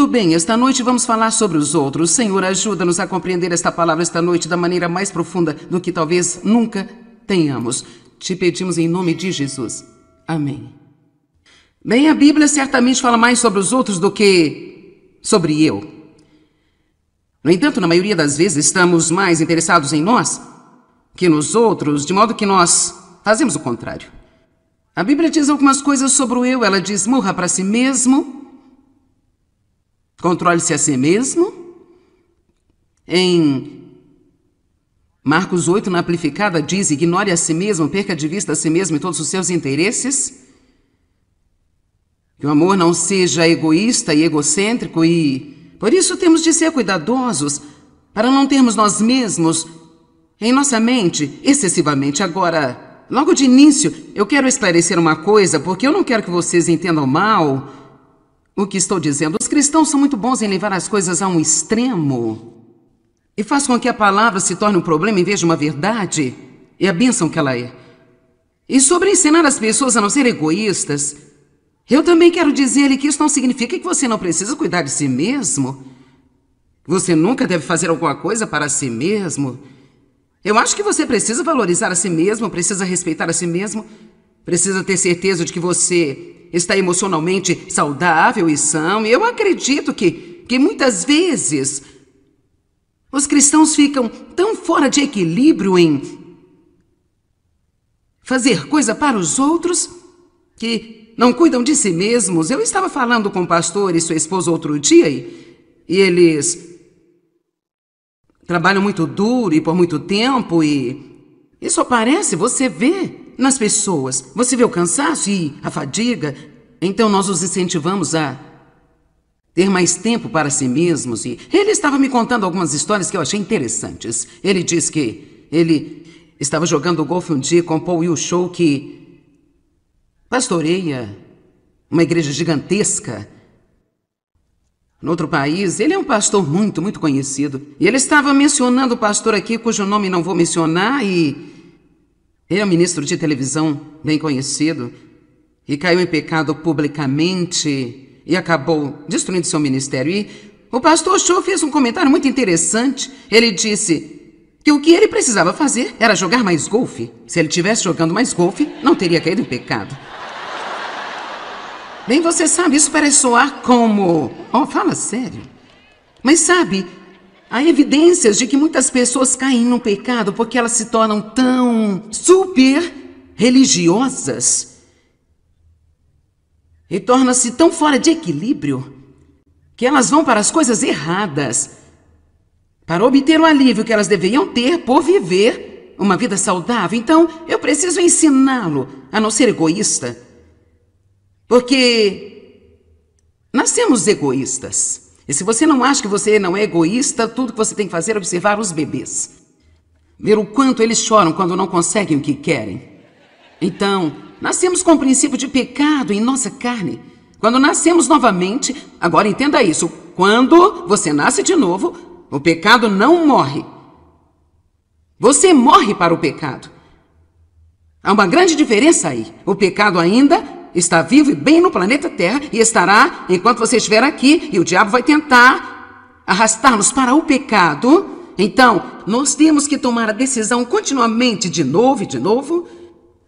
bem, esta noite vamos falar sobre os outros. Senhor, ajuda-nos a compreender esta palavra esta noite da maneira mais profunda do que talvez nunca tenhamos. Te pedimos em nome de Jesus. Amém. Bem, a Bíblia certamente fala mais sobre os outros do que sobre eu. No entanto, na maioria das vezes, estamos mais interessados em nós que nos outros, de modo que nós fazemos o contrário. A Bíblia diz algumas coisas sobre o eu. Ela diz: morra para si mesmo, controle-se a si mesmo. Em Marcos 8, na Amplificada, diz: ignore a si mesmo, perca de vista a si mesmo e todos os seus interesses. Que o amor não seja egoísta e egocêntrico e, por isso, temos de ser cuidadosos para não termos nós mesmos em nossa mente excessivamente. Agora, logo de início, eu quero esclarecer uma coisa, porque eu não quero que vocês entendam mal o que estou dizendo. Os cristãos são muito bons em levar as coisas a um extremo e faz com que a palavra se torne um problema em vez de uma verdade e a bênção que ela é. E sobre ensinar as pessoas a não ser egoístas, eu também quero dizer-lhe que isso não significa que você não precisa cuidar de si mesmo. Você nunca deve fazer alguma coisa para si mesmo. Eu acho que você precisa valorizar a si mesmo, precisa respeitar a si mesmo, precisa ter certeza de que você está emocionalmente saudável e são. E eu acredito que muitas vezes os cristãos ficam tão fora de equilíbrio em fazer coisa para os outros que não cuidam de si mesmos. Eu estava falando com o pastor e sua esposa outro dia e eles trabalham muito duro e por muito tempo e isso aparece, você vê nas pessoas. Você vê o cansaço e a fadiga. Então nós os incentivamos a ter mais tempo para si mesmos. E ele estava me contando algumas histórias que eu achei interessantes. Ele disse que ele estava jogando golfe um dia com Paul Wilshire, que pastoreia uma igreja gigantesca no outro país. Ele é um pastor muito, muito conhecido. E ele estava mencionando o pastor aqui, cujo nome não vou mencionar, e ele é um ministro de televisão bem conhecido e caiu em pecado publicamente e acabou destruindo seu ministério. E o pastor Shaw fez um comentário muito interessante. Ele disse que o que ele precisava fazer era jogar mais golfe. Se ele estivesse jogando mais golfe, não teria caído em pecado. Bem, você sabe, isso parece soar como... Oh, fala sério. Mas sabe, há evidências de que muitas pessoas caem no pecado porque elas se tornam tão super religiosas e tornam-se tão fora de equilíbrio que elas vão para as coisas erradas para obter o alívio que elas deveriam ter por viver uma vida saudável. Então, eu preciso ensiná-lo a não ser egoísta. Porque nascemos egoístas. E se você não acha que você não é egoísta, tudo que você tem que fazer é observar os bebês. Ver o quanto eles choram quando não conseguem o que querem. Então, nascemos com o princípio de pecado em nossa carne. Quando nascemos novamente, agora entenda isso, quando você nasce de novo, o pecado não morre. Você morre para o pecado. Há uma grande diferença aí. O pecado ainda está vivo e bem no planeta Terra e estará enquanto você estiver aqui e o diabo vai tentar arrastar-nos para o pecado. Então, nós temos que tomar a decisão continuamente de novo,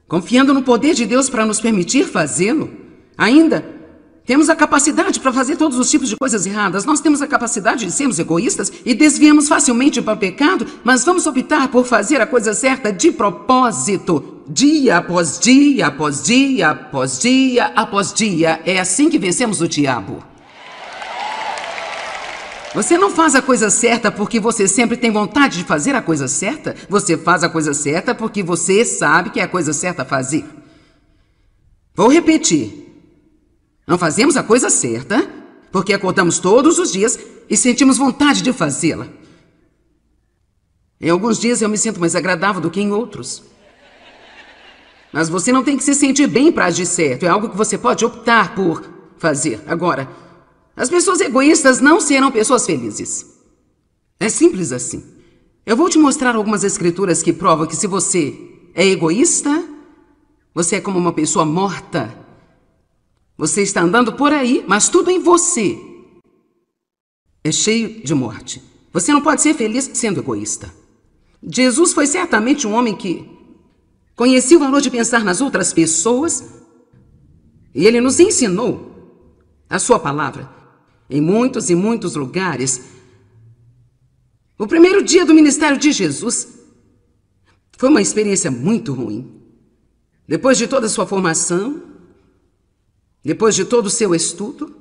confiando no poder de Deus para nos permitir fazê-lo. Ainda temos a capacidade para fazer todos os tipos de coisas erradas. Nós temos a capacidade de sermos egoístas e desviamos facilmente para o pecado, mas vamos optar por fazer a coisa certa de propósito, dia após dia, após dia, após dia, após dia. É assim que vencemos o diabo. Você não faz a coisa certa porque você sempre tem vontade de fazer a coisa certa. Você faz a coisa certa porque você sabe que é a coisa certa a fazer. Vou repetir. Não fazemos a coisa certa porque acordamos todos os dias e sentimos vontade de fazê-la. Em alguns dias eu me sinto mais agradável do que em outros. Mas você não tem que se sentir bem para agir certo. É algo que você pode optar por fazer. Agora, as pessoas egoístas não serão pessoas felizes. É simples assim. Eu vou te mostrar algumas escrituras que provam que se você é egoísta, você é como uma pessoa morta. Você está andando por aí, mas tudo em você é cheio de morte. Você não pode ser feliz sendo egoísta. Jesus foi certamente um homem que conhecia o valor de pensar nas outras pessoas e ele nos ensinou a sua palavra em muitos e muitos lugares. O primeiro dia do ministério de Jesus foi uma experiência muito ruim. Depois de toda a sua formação, depois de todo o seu estudo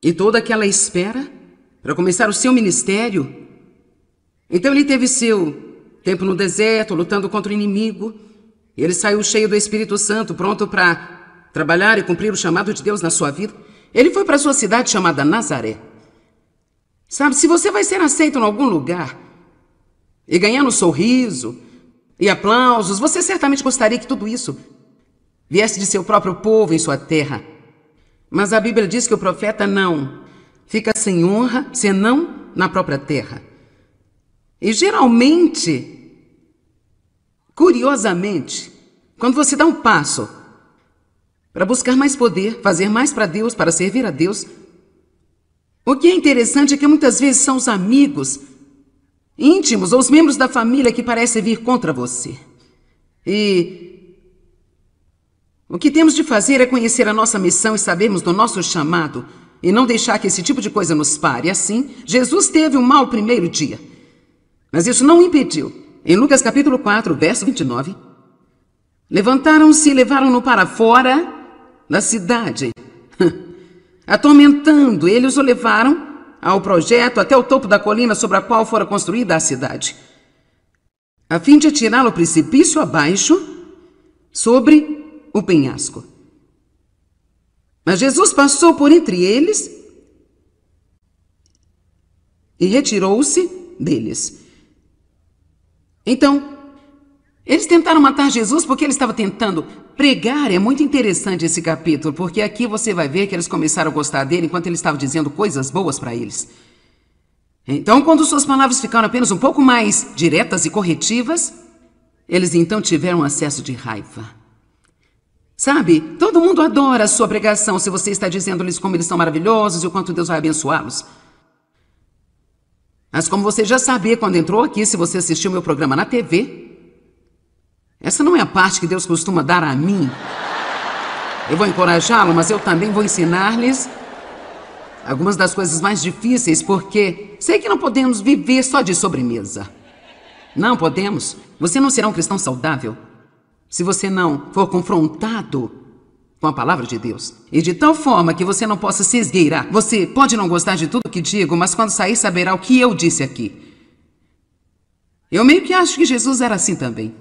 e toda aquela espera para começar o seu ministério, então ele teve seu tempo no deserto, lutando contra o inimigo. Ele saiu cheio do Espírito Santo, pronto para trabalhar e cumprir o chamado de Deus na sua vida. Ele foi para a sua cidade chamada Nazaré. Sabe, se você vai ser aceito em algum lugar e ganhando sorriso e aplausos, você certamente gostaria que tudo isso viesse de seu próprio povo em sua terra. Mas a Bíblia diz que o profeta não fica sem honra, senão na própria terra. E geralmente, curiosamente, quando você dá um passo para buscar mais poder, fazer mais para Deus, para servir a Deus, o que é interessante é que muitas vezes são os amigos íntimos ou os membros da família que parecem vir contra você. E o que temos de fazer é conhecer a nossa missão e sabermos do nosso chamado e não deixar que esse tipo de coisa nos pare. Assim, Jesus teve um mau primeiro dia. Mas isso não o impediu. Em Lucas capítulo 4, verso 29, levantaram-se e levaram-no para fora da cidade. Atormentando, eles o levaram ao projeto até o topo da colina sobre a qual fora construída a cidade, a fim de atirá-lo precipício abaixo sobre o penhasco. Mas Jesus passou por entre eles e retirou-se deles. Então, eles tentaram matar Jesus porque ele estava tentando pregar. É muito interessante esse capítulo, porque aqui você vai ver que eles começaram a gostar dele enquanto ele estava dizendo coisas boas para eles. Então, quando suas palavras ficaram apenas um pouco mais diretas e corretivas, eles então tiveram um acesso de raiva. Sabe, todo mundo adora a sua pregação se você está dizendo-lhes como eles são maravilhosos e o quanto Deus vai abençoá-los. Mas como você já sabia quando entrou aqui, se você assistiu meu programa na TV, essa não é a parte que Deus costuma dar a mim. Eu vou encorajá-lo, mas eu também vou ensinar-lhes algumas das coisas mais difíceis, porque sei que não podemos viver só de sobremesa. Não podemos. Você não será um cristão saudável se você não for confrontado com a palavra de Deus. E de tal forma que você não possa se esgueirar. Você pode não gostar de tudo que digo, mas quando sair saberá o que eu disse aqui. Eu meio que acho que Jesus era assim também.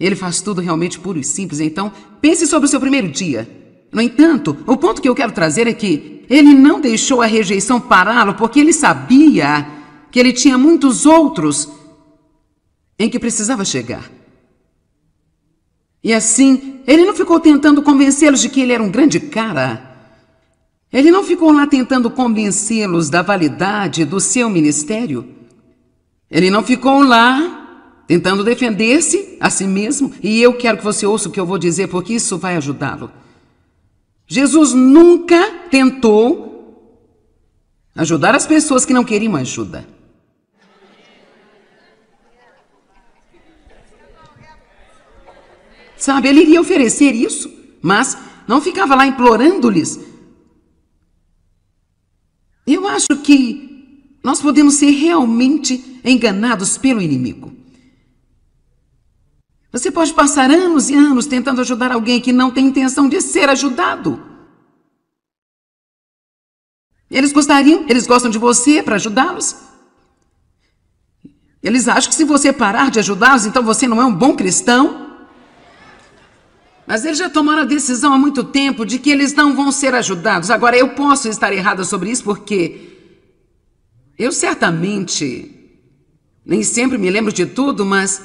Ele faz tudo realmente puro e simples, então pense sobre o seu primeiro dia. No entanto, o ponto que eu quero trazer é que ele não deixou a rejeição pará-lo porque ele sabia que ele tinha muitos outros em que precisava chegar. E assim, ele não ficou tentando convencê-los de que ele era um grande cara. Ele não ficou lá tentando convencê-los da validade do seu ministério. Ele não ficou lá tentando defender-se a si mesmo. E eu quero que você ouça o que eu vou dizer, porque isso vai ajudá-lo. Jesus nunca tentou ajudar as pessoas que não queriam ajuda. Sabe, ele iria oferecer isso, mas não ficava lá implorando-lhes. Eu acho que nós podemos ser realmente enganados pelo inimigo. Você pode passar anos e anos tentando ajudar alguém que não tem intenção de ser ajudado. Eles gostam de você para ajudá-los. Eles acham que se você parar de ajudá-los, então você não é um bom cristão. Mas eles já tomaram a decisão há muito tempo de que eles não vão ser ajudados. Agora, eu posso estar errada sobre isso porque eu certamente nem sempre me lembro de tudo, mas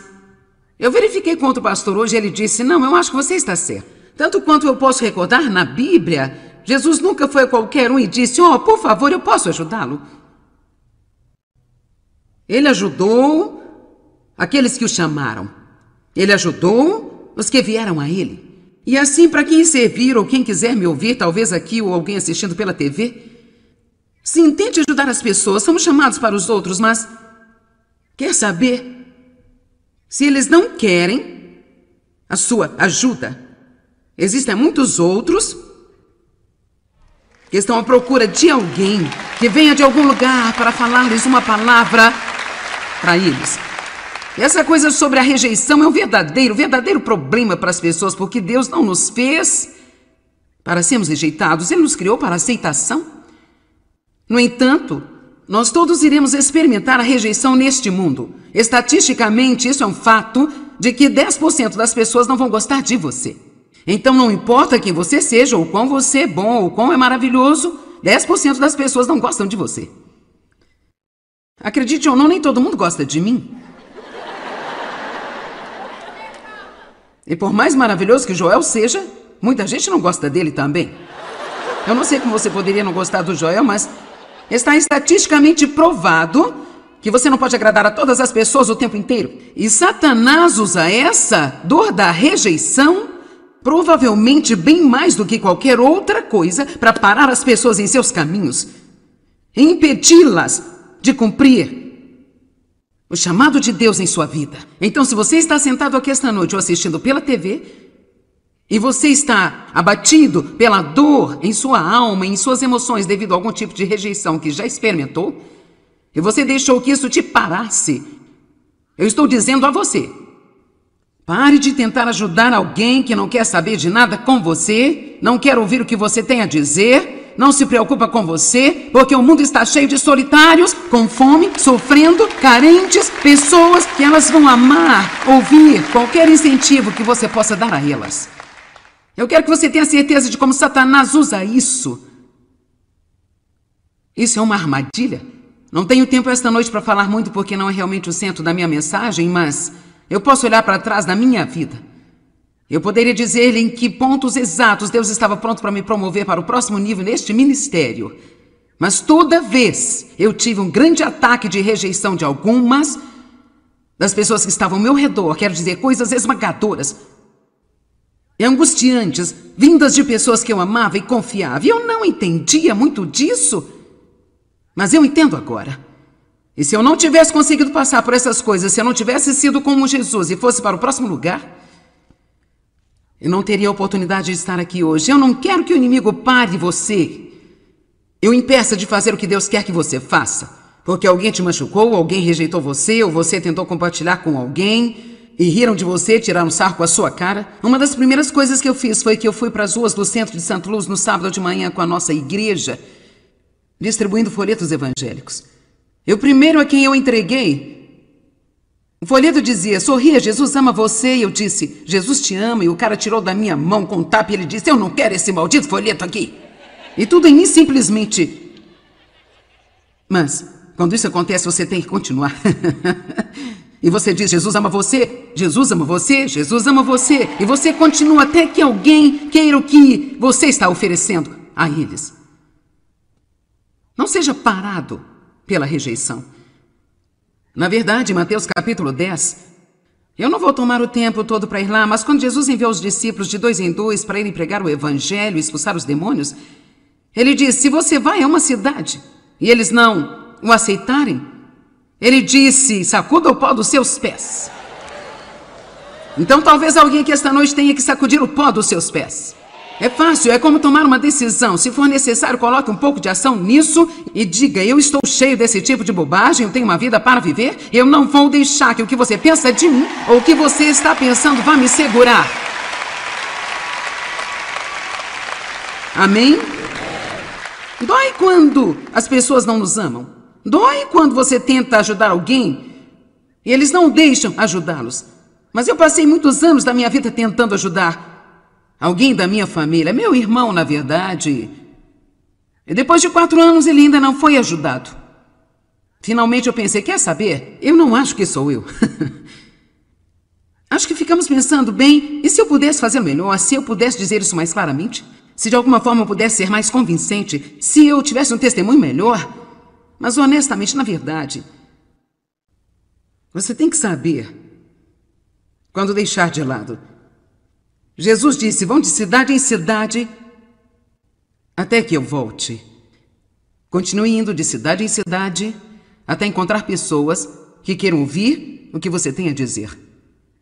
eu verifiquei com outro pastor hoje e ele disse, não, eu acho que você está certo. Tanto quanto eu posso recordar na Bíblia, Jesus nunca foi a qualquer um e disse, por favor, eu posso ajudá-lo. Ele ajudou aqueles que o chamaram. Ele ajudou os que vieram a ele. E assim, para quem servir ou quem quiser me ouvir, talvez aqui ou alguém assistindo pela TV, Sim, tente ajudar as pessoas. Somos chamados para os outros, mas quer saber? Se eles não querem a sua ajuda, existem muitos outros que estão à procura de alguém que venha de algum lugar para falar-lhes uma palavra para eles. E essa coisa sobre a rejeição é um verdadeiro problema para as pessoas, porque Deus não nos fez para sermos rejeitados. Ele nos criou para a aceitação. No entanto, nós todos iremos experimentar a rejeição neste mundo. Estatisticamente, isso é um fato de que 10% das pessoas não vão gostar de você. Então, não importa quem você seja, ou quão você é bom, ou quão é maravilhoso, 10% das pessoas não gostam de você. Acredite ou não, nem todo mundo gosta de mim. E por mais maravilhoso que Joel seja, muita gente não gosta dele também. Eu não sei como você poderia não gostar do Joel, mas está estatisticamente provado que você não pode agradar a todas as pessoas o tempo inteiro. E Satanás usa essa dor da rejeição provavelmente bem mais do que qualquer outra coisa para parar as pessoas em seus caminhos e impedi-las de cumprir o chamado de Deus em sua vida. Então, se você está sentado aqui esta noite ou assistindo pela TV e você está abatido pela dor em sua alma, em suas emoções devido a algum tipo de rejeição que já experimentou, e você deixou que isso te parasse, eu estou dizendo a você: pare de tentar ajudar alguém que não quer saber de nada com você, não quer ouvir o que você tem a dizer, não se preocupa com você, porque o mundo está cheio de solitários, com fome, sofrendo, carentes, pessoas que elas vão amar ouvir qualquer incentivo que você possa dar a elas. Eu quero que você tenha certeza de como Satanás usa isso. Isso é uma armadilha. Não tenho tempo esta noite para falar muito, porque não é realmente o centro da minha mensagem, mas eu posso olhar para trás da minha vida. Eu poderia dizer-lhe em que pontos exatos Deus estava pronto para me promover para o próximo nível neste ministério. Mas toda vez eu tive um grande ataque de rejeição de algumas das pessoas que estavam ao meu redor, quero dizer, coisas esmagadoras e angustiantes, vindas de pessoas que eu amava e confiava. E eu não entendia muito disso, mas eu entendo agora. E se eu não tivesse conseguido passar por essas coisas, se eu não tivesse sido como Jesus e fosse para o próximo lugar, eu não teria a oportunidade de estar aqui hoje. Eu não quero que o inimigo pare você e o impeça de fazer o que Deus quer que você faça. Porque alguém te machucou, alguém rejeitou você, ou você tentou compartilhar com alguém e riram de você, tiraram sarro com a sua cara. Uma das primeiras coisas que eu fiz foi que eu fui para as ruas do centro de Santa Luz no sábado de manhã com a nossa igreja, distribuindo folhetos evangélicos. O primeiro a quem eu entreguei, o folheto dizia: sorria, Jesus ama você. E eu disse: Jesus te ama. E o cara tirou da minha mão com um tapa e ele disse: eu não quero esse maldito folheto aqui. E tudo em mim simplesmente. Mas, quando isso acontece, você tem que continuar. E você diz: Jesus ama você, Jesus ama você, Jesus ama você. E você continua até que alguém queira o que você está oferecendo a eles. Não seja parado pela rejeição. Na verdade, em Mateus capítulo 10, eu não vou tomar o tempo todo para ir lá, mas quando Jesus enviou os discípulos de 2 em 2 para irem pregar o evangelho e expulsar os demônios, ele disse: se você vai a uma cidade e eles não o aceitarem, ele disse: sacuda o pó dos seus pés. Então talvez alguém aqui esta noite tenha que sacudir o pó dos seus pés. É fácil, é como tomar uma decisão. Se for necessário, coloque um pouco de ação nisso e diga: eu estou cheio desse tipo de bobagem, eu tenho uma vida para viver, eu não vou deixar que o que você pensa de mim ou o que você está pensando vá me segurar. Amém? Dói quando as pessoas não nos amam. Dói quando você tenta ajudar alguém e eles não deixam ajudá-los. Mas eu passei muitos anos da minha vida tentando ajudar alguém da minha família, meu irmão, na verdade. E depois de 4 anos ele ainda não foi ajudado. Finalmente eu pensei: quer saber? Eu não acho que sou eu. Acho que ficamos pensando: bem, e se eu pudesse fazer melhor? Se eu pudesse dizer isso mais claramente? Se de alguma forma eu pudesse ser mais convincente? Se eu tivesse um testemunho melhor? Mas honestamente, na verdade, você tem que saber quando deixar de lado. Jesus disse: vão de cidade em cidade até que eu volte. Continue indo de cidade em cidade até encontrar pessoas que queiram ouvir o que você tem a dizer.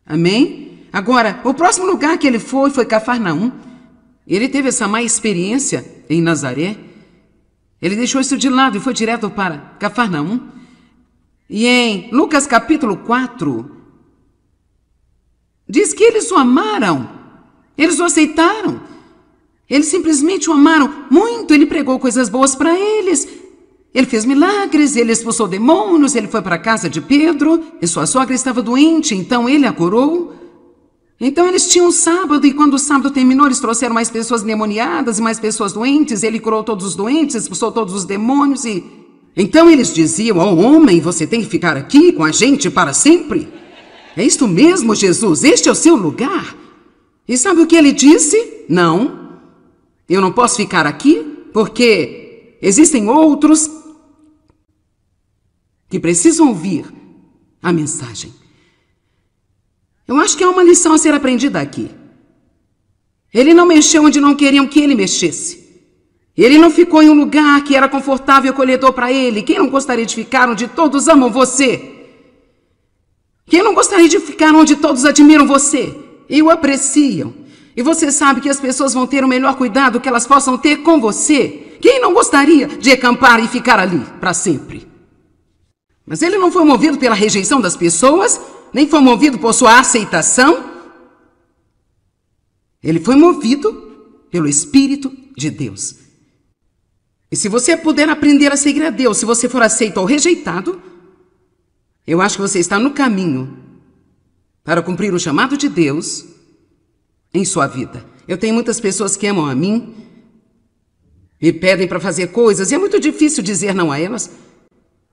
Amém? Agora, o próximo lugar que ele foi Cafarnaum. Ele teve essa má experiência em Nazaré. Ele deixou isso de lado e foi direto para Cafarnaum. E em Lucas capítulo 4, diz que eles o amaram. Eles o aceitaram. Eles simplesmente o amaram muito. Ele pregou coisas boas para eles. Ele fez milagres, ele expulsou demônios, ele foi para a casa de Pedro e sua sogra estava doente, então ele a curou. Então eles tinham um sábado e quando o sábado terminou, eles trouxeram mais pessoas endemoniadas e mais pessoas doentes. Ele curou todos os doentes, expulsou todos os demônios e... Então eles diziam, ó homem, você tem que ficar aqui com a gente para sempre? É isto mesmo, Jesus, este é o seu lugar. E sabe o que ele disse? Não, eu não posso ficar aqui porque existem outros que precisam ouvir a mensagem. Eu acho que há uma lição a ser aprendida aqui. Ele não mexeu onde não queriam que ele mexesse. Ele não ficou em um lugar que era confortável e acolhedor para ele. Quem não gostaria de ficar onde todos amam você? Quem não gostaria de ficar onde todos admiram você e o apreciam? E você sabe que as pessoas vão ter o melhor cuidado que elas possam ter com você. Quem não gostaria de acampar e ficar ali para sempre? Mas ele não foi movido pela rejeição das pessoas, nem foi movido por sua aceitação. Ele foi movido pelo Espírito de Deus. E se você puder aprender a seguir a Deus, se você for aceito ou rejeitado, eu acho que você está no caminho para cumprir o chamado de Deus em sua vida. Eu tenho muitas pessoas que amam a mim, me pedem para fazer coisas, e é muito difícil dizer não a elas.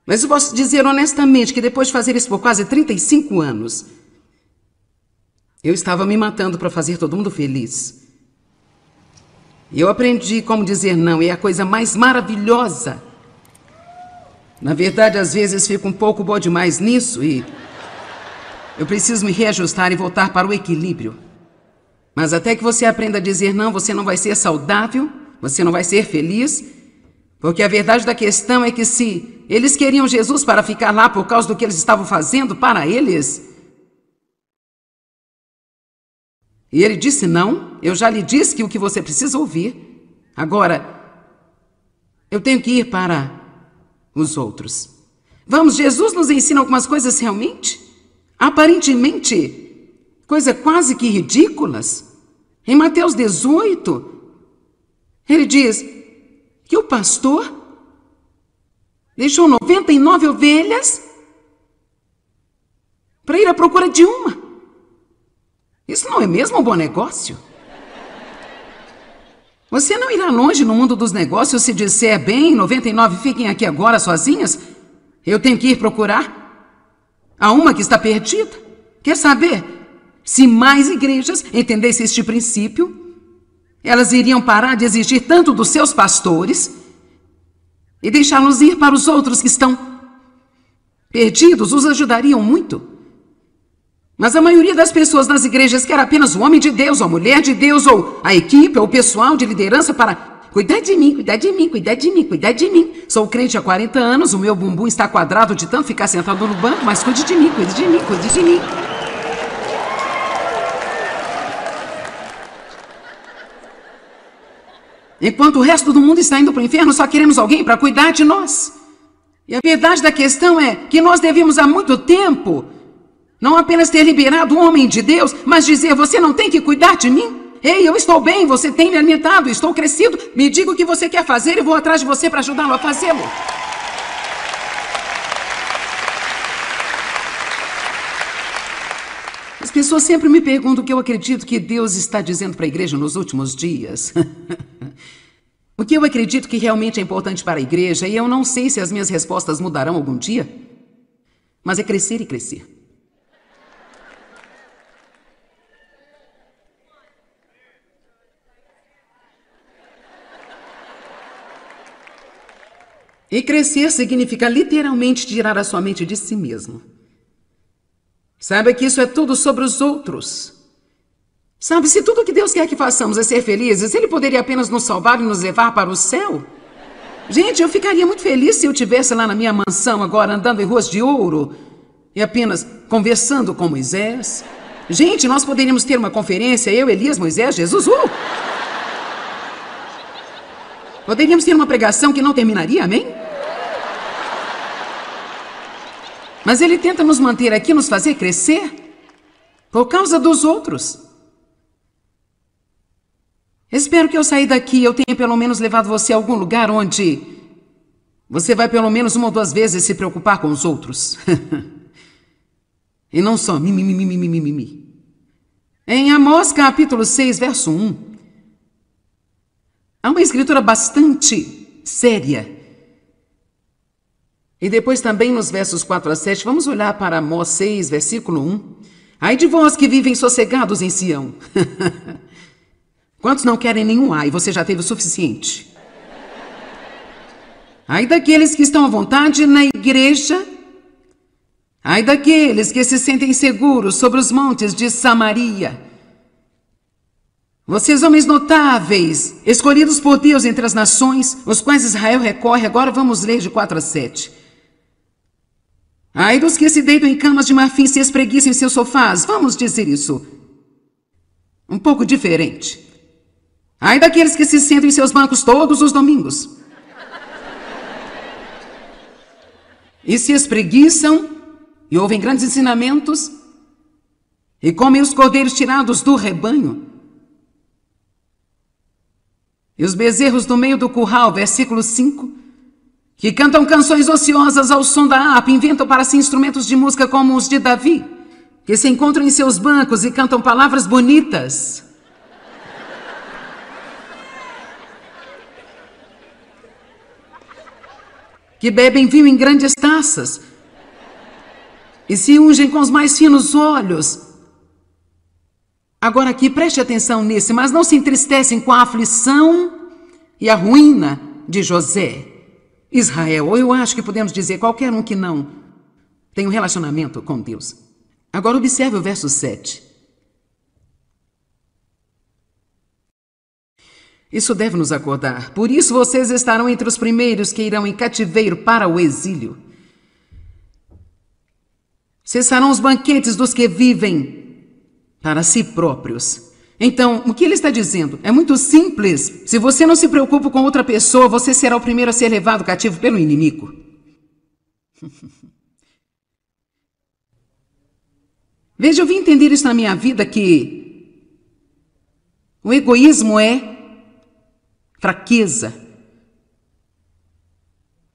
Mas eu posso dizer honestamente que depois de fazer isso por quase 35 anos, eu estava me matando para fazer todo mundo feliz. E eu aprendi como dizer não, e é a coisa mais maravilhosa. Na verdade, às vezes fico um pouco boa demais nisso e eu preciso me reajustar e voltar para o equilíbrio. Mas até que você aprenda a dizer não, você não vai ser saudável, você não vai ser feliz, porque a verdade da questão é que se eles queriam Jesus para ficar lá por causa do que eles estavam fazendo para eles, e ele disse não, eu já lhe disse que o que você precisa ouvir. Agora, eu tenho que ir para os outros. Vamos, Jesus nos ensina algumas coisas realmente, aparentemente, coisas quase que ridículas. Em Mateus 18, ele diz que o pastor deixou 99 ovelhas para ir à procura de uma. Isso não é mesmo um bom negócio? Você não irá longe no mundo dos negócios se disser, bem, 99 fiquem aqui agora sozinhas. Eu tenho que ir procurar a uma que está perdida. Quer saber? Se mais igrejas entendessem este princípio, elas iriam parar de exigir tanto dos seus pastores e deixá-los ir para os outros que estão perdidos, os ajudariam muito. Mas a maioria das pessoas nas igrejas quer apenas o homem de Deus, ou a mulher de Deus, ou a equipe, ou o pessoal de liderança para cuidar de mim, cuidar de mim, cuidar de mim, cuidar de mim. Sou crente há 40 anos, o meu bumbum está quadrado de tanto ficar sentado no banco, mas cuide de mim, cuide de mim, cuide de mim. Enquanto o resto do mundo está indo para o inferno, só queremos alguém para cuidar de nós. E a verdade da questão é que nós devíamos há muito tempo não apenas ter liberado o homem de Deus, mas dizer, você não tem que cuidar de mim? Ei, eu estou bem, você tem me alimentado, estou crescido, me diga o que você quer fazer e vou atrás de você para ajudá-lo a fazê-lo. As pessoas sempre me perguntam o que eu acredito que Deus está dizendo para a igreja nos últimos dias. O que eu acredito que realmente é importante para a igreja, e eu não sei se as minhas respostas mudarão algum dia, mas é crescer e crescer. E crescer significa literalmente tirar a sua mente de si mesmo. Saiba que isso é tudo sobre os outros. Sabe, se tudo que Deus quer que façamos é ser felizes, Ele poderia apenas nos salvar e nos levar para o céu. Gente, eu ficaria muito feliz se eu estivesse lá na minha mansão agora, andando em ruas de ouro e apenas conversando com Moisés. Gente, nós poderíamos ter uma conferência, eu, Elias, Moisés, Jesus. Poderíamos ter uma pregação que não terminaria, amém? Mas ele tenta nos manter aqui, nos fazer crescer por causa dos outros. Espero que ao sair daqui eu tenha pelo menos levado você a algum lugar onde você vai pelo menos 1 ou 2 vezes se preocupar com os outros. E não só mimimi. Em Amós capítulo 6, verso 1, há uma escritura bastante séria. E depois também nos versos 4 a 7, vamos olhar para Amós 6, versículo 1. Ai de vós que vivem sossegados em Sião. Quantos não querem nenhum ai? Você já teve o suficiente. Ai daqueles que estão à vontade na igreja. Ai daqueles que se sentem seguros sobre os montes de Samaria. Vocês, homens notáveis, escolhidos por Deus entre as nações, os quais Israel recorre. Agora vamos ler de 4 a 7. Ai dos que se deitam em camas de marfim e se espreguiçam em seus sofás. Vamos dizer isso um pouco diferente. Ai daqueles que se sentam em seus bancos todos os domingos e se espreguiçam e ouvem grandes ensinamentos e comem os cordeiros tirados do rebanho e os bezerros no meio do curral, versículo 5, que cantam canções ociosas ao som da harpa, inventam para si instrumentos de música como os de Davi, que se encontram em seus bancos e cantam palavras bonitas. Que bebem vinho em grandes taças e se ungem com os mais finos óleos. Agora aqui, preste atenção nesse, mas não se entristecem com a aflição e a ruína de José. Israel, ou eu acho que podemos dizer qualquer um que não tem um relacionamento com Deus. Agora observe o verso 7. Isso deve nos acordar. Por isso vocês estarão entre os primeiros que irão em cativeiro para o exílio. Cessarão os banquetes dos que vivem para si próprios. Então, o que ele está dizendo? É muito simples. Se você não se preocupa com outra pessoa, você será o primeiro a ser levado cativo pelo inimigo. Veja, eu vim entender isso na minha vida, que o egoísmo é fraqueza.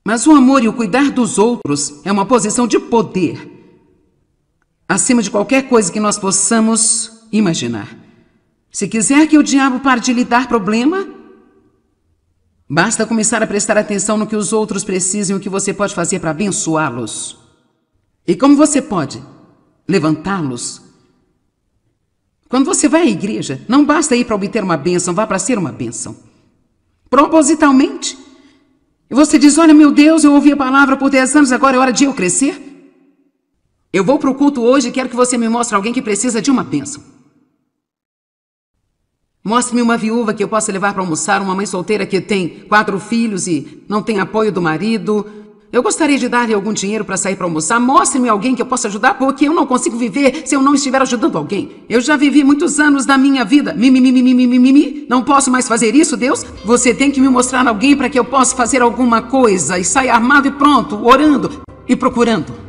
Mas o amor e o cuidar dos outros é uma posição de poder acima de qualquer coisa que nós possamos imaginar. Se quiser que o diabo pare de lhe dar problema, basta começar a prestar atenção no que os outros precisam e o que você pode fazer para abençoá-los. E como você pode levantá-los. Quando você vai à igreja, não basta ir para obter uma bênção, vá para ser uma bênção. Propositalmente. E você diz, olha, meu Deus, eu ouvi a palavra por 10 anos, agora é hora de eu crescer. Eu vou para o culto hoje e quero que você me mostre alguém que precisa de uma bênção. Mostre-me uma viúva que eu possa levar para almoçar, uma mãe solteira que tem 4 filhos e não tem apoio do marido. Eu gostaria de dar-lhe algum dinheiro para sair para almoçar. Mostre-me alguém que eu possa ajudar, porque eu não consigo viver se eu não estiver ajudando alguém. Eu já vivi muitos anos da minha vida. Não posso mais fazer isso, Deus? Você tem que me mostrar alguém para que eu possa fazer alguma coisa. E sair armado e pronto, orando e procurando.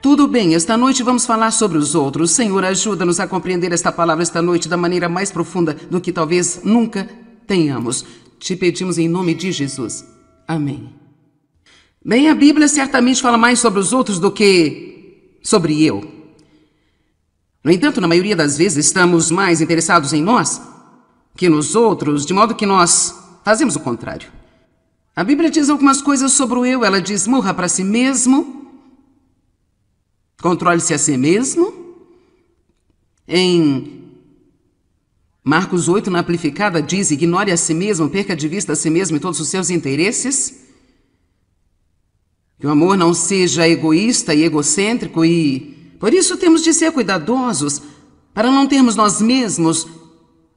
Tudo bem, esta noite vamos falar sobre os outros. Senhor, ajuda-nos a compreender esta palavra esta noite da maneira mais profunda do que talvez nunca tenhamos. Te pedimos em nome de Jesus. Amém. Bem, a Bíblia certamente fala mais sobre os outros do que sobre eu. No entanto, na maioria das vezes estamos mais interessados em nós que nos outros, de modo que nós fazemos o contrário. A Bíblia diz algumas coisas sobre o eu. Ela diz, morra para si mesmo. Controle-se a si mesmo. Em Marcos 8, na amplificada, diz: ignore a si mesmo, perca de vista a si mesmo e todos os seus interesses. Que o amor não seja egoísta e egocêntrico e, por isso, temos de ser cuidadosos para não termos nós mesmos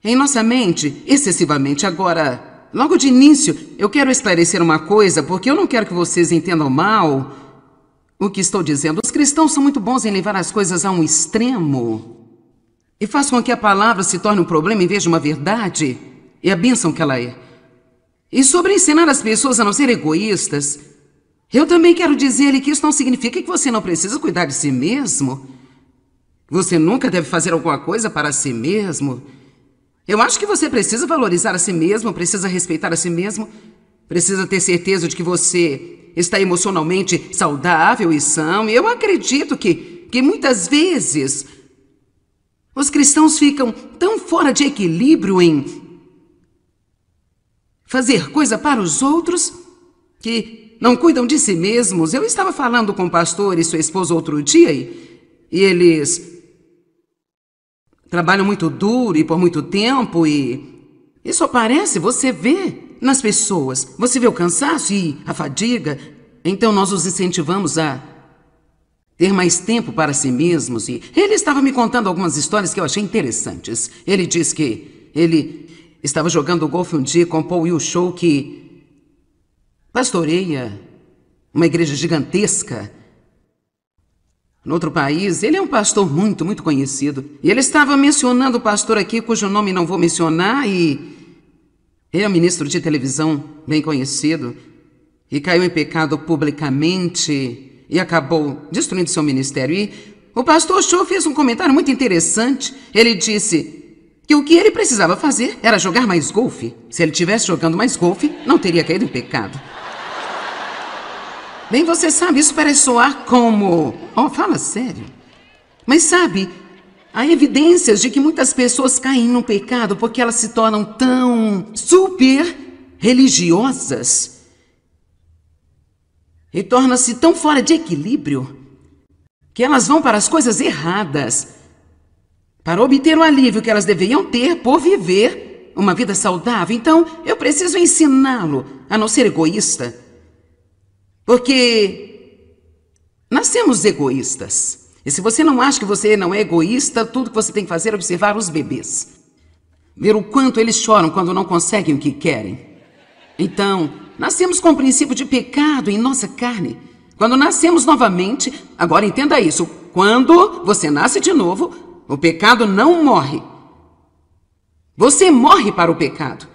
em nossa mente excessivamente. Agora, logo de início, eu quero esclarecer uma coisa, porque eu não quero que vocês entendam mal o que estou dizendo. Os cristãos são muito bons em levar as coisas a um extremo e faz com que a palavra se torne um problema em vez de uma verdade e a bênção que ela é. E sobre ensinar as pessoas a não ser egoístas, eu também quero dizer-lhe que isso não significa que você não precisa cuidar de si mesmo. Você nunca deve fazer alguma coisa para si mesmo. Eu acho que você precisa valorizar a si mesmo, precisa respeitar a si mesmo, precisa ter certeza de que você está emocionalmente saudável e são. E eu acredito que muitas vezes os cristãos ficam tão fora de equilíbrio em fazer coisa para os outros que não cuidam de si mesmos. Eu estava falando com o pastor e sua esposa outro dia e eles trabalham muito duro e por muito tempo e isso aparece, você vê nas pessoas. Você vê o cansaço e a fadiga. Então nós os incentivamos a ter mais tempo para si mesmos. E ele estava me contando algumas histórias que eu achei interessantes. Ele disse que ele estava jogando golfe um dia com Paul Wilshire, que pastoreia uma igreja gigantesca no outro país. Ele é um pastor muito, muito conhecido. E ele estava mencionando o pastor aqui, cujo nome não vou mencionar, e ele é um ministro de televisão bem conhecido e caiu em pecado publicamente e acabou destruindo seu ministério. E o pastor Shaw fez um comentário muito interessante. Ele disse que o que ele precisava fazer era jogar mais golfe. Se ele estivesse jogando mais golfe, não teria caído em pecado. Bem, você sabe, isso parece soar como... Oh, fala sério. Mas sabe, há evidências de que muitas pessoas caem no pecado porque elas se tornam tão super religiosas e tornam-se tão fora de equilíbrio que elas vão para as coisas erradas para obter o alívio que elas deveriam ter por viver uma vida saudável. Então, eu preciso ensiná-lo a não ser egoísta, porque nascemos egoístas. E se você não acha que você não é egoísta, tudo que você tem que fazer é observar os bebês. Ver o quanto eles choram quando não conseguem o que querem. Então, nascemos com o princípio de pecado em nossa carne. Quando nascemos novamente, agora entenda isso, quando você nasce de novo, o pecado não morre. Você morre para o pecado.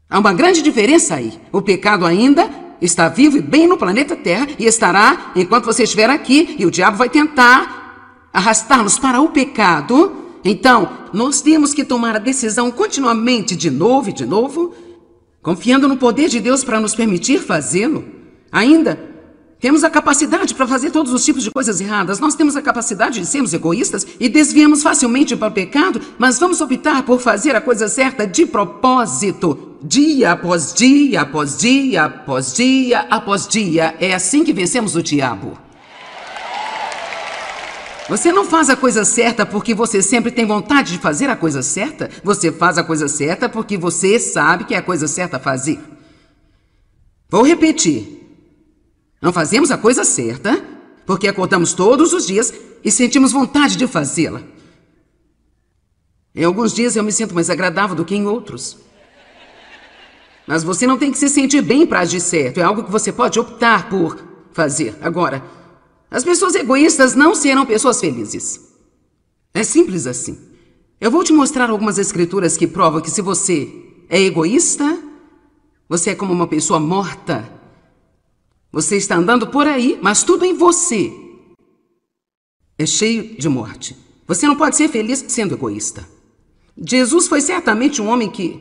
Há uma grande diferença aí. O pecado ainda está vivo e bem no planeta Terra e estará enquanto você estiver aqui, e o diabo vai tentar arrastar-nos para o pecado. Então, nós temos que tomar a decisão continuamente de novo, confiando no poder de Deus para nos permitir fazê-lo. Ainda temos a capacidade para fazer todos os tipos de coisas erradas. Nós temos a capacidade de sermos egoístas e desviamos facilmente para o pecado, mas vamos optar por fazer a coisa certa de propósito, dia após dia, após dia, após dia, após dia. É assim que vencemos o diabo. Você não faz a coisa certa porque você sempre tem vontade de fazer a coisa certa. Você faz a coisa certa porque você sabe que é a coisa certa a fazer. Vou repetir. Não fazemos a coisa certa porque acordamos todos os dias e sentimos vontade de fazê-la. Em alguns dias eu me sinto mais agradável do que em outros. Mas você não tem que se sentir bem para agir certo. É algo que você pode optar por fazer. Agora, as pessoas egoístas não serão pessoas felizes. É simples assim. Eu vou te mostrar algumas escrituras que provam que se você é egoísta, você é como uma pessoa morta. Você está andando por aí, mas tudo em você é cheio de morte. Você não pode ser feliz sendo egoísta. Jesus foi certamente um homem que